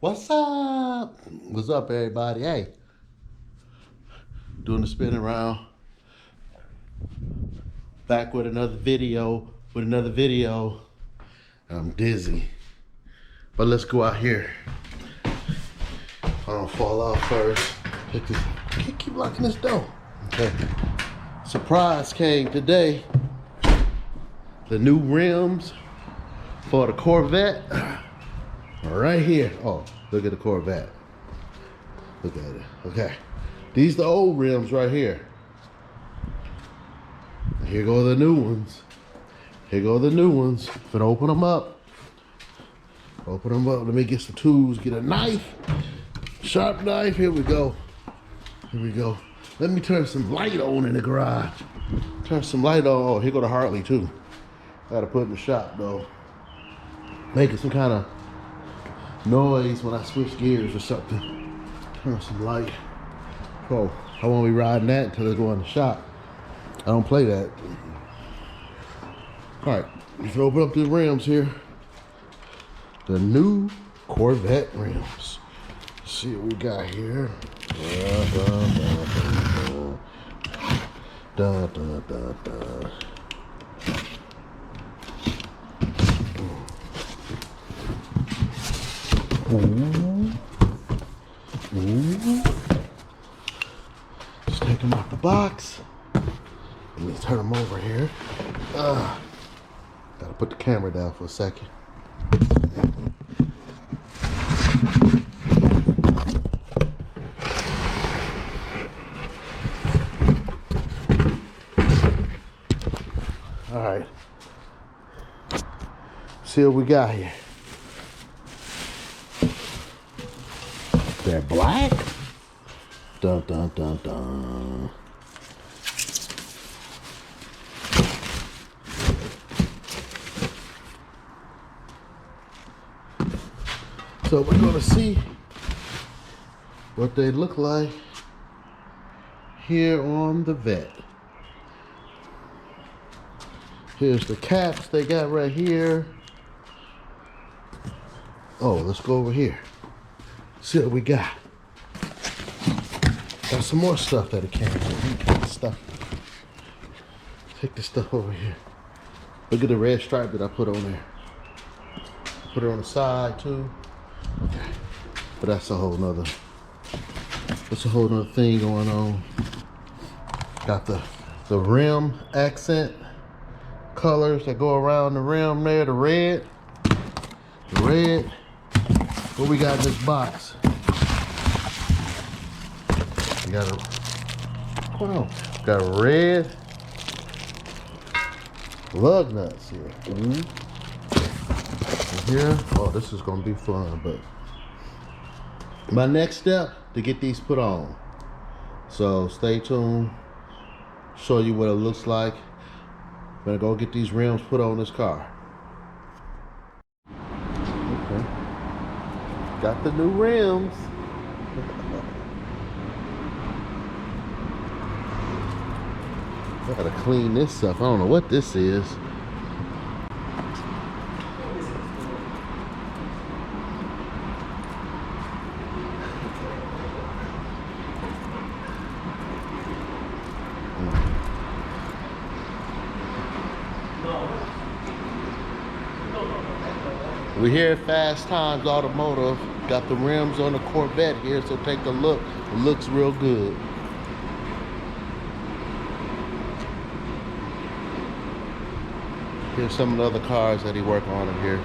What's up? What's up, everybody? Hey, doing the spin around. Back with another video. I'm dizzy, but let's go out here. I don't fall off first. Keep locking this door. Okay. Surprise came today. The new rims for the Corvette. Right here. Oh, look at the Corvette. Look at it. Okay. These the old rims right here. Here go the new ones. Gonna open them up. Let me get some tools. Get a knife. Sharp knife. Here we go. Let me turn some light on in the garage. Turn some light on. Oh, here go the Harley too. Gotta put in the shop though. Making some kind of noise when I switch gears or something. Turn some light. Oh, I won't be riding that until I go in the shop. I don't play that. All right, let's open up the rims here. The new Corvette rims. Let's see what we got here. Ooh. Just take them out the box. Let me turn them over here. Gotta put the camera down for a second. All right. See what we got here. They're black. Dun dun dun dun. So we're gonna see what they look like here on the Vette. Here's the caps they got right here. Oh, let's go over here. See what we got. Got some more stuff that it came with. Stuff. Take this stuff over here. Look at the red stripe that I put on there. Put it on the side too. Okay. But that's a whole nother thing going on. Got the rim accent colors that go around the rim there, the red. What we got in this box? We got got red lug nuts here. And here, oh, this is gonna be fun, but my next step to get these put on. So stay tuned, show you what it looks like. I'm gonna go get these rims put on this car. Okay. Got the new rims. I gotta clean this up. I don't know what this is. We're here at Fast Times Automotive. Got the rims on the Corvette here, so take a look. It looks real good. Here's some of the other cars that he worked on in here.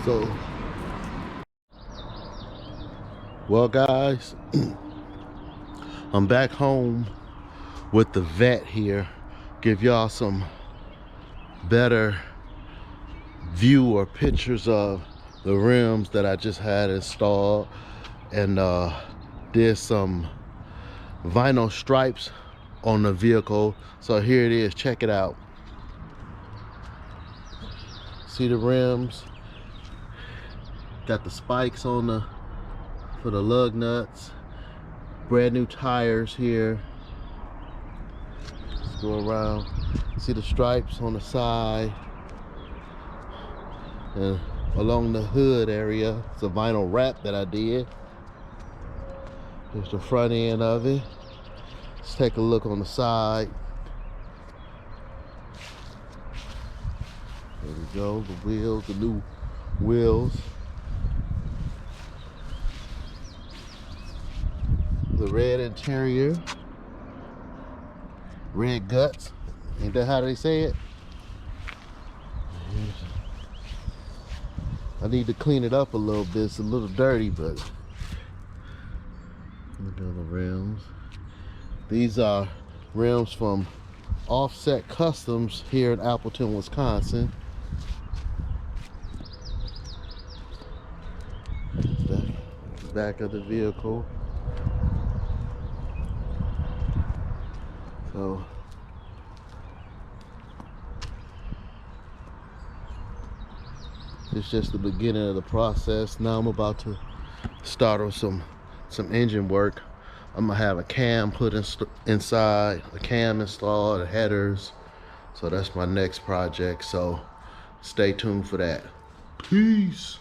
So, well guys, I'm back home with the Vette here. Give y'all some better view or pictures of the rims that I just had installed, and did some vinyl stripes on the vehicle. So here it is, check it out. See the rims? Got the spikes on the for the lug nuts. Brand new tires here. Let's go around. See the stripes on the side. And along the hood area, it's a vinyl wrap that I did. Here's the front end of it. Let's take a look on the side. There we go, the wheels, the new wheels. The red interior. Red guts. Ain't that how they say it? I need to clean it up a little bit. It's a little dirty, but look at the rims. These are rims from Offset Customs here in Appleton, Wisconsin. Back of the vehicle. So it's just the beginning of the process. Now I'm about to start on some engine work. I'm gonna have a cam put inside, a cam installed, the headers. So that's my next project. So stay tuned for that. Peace.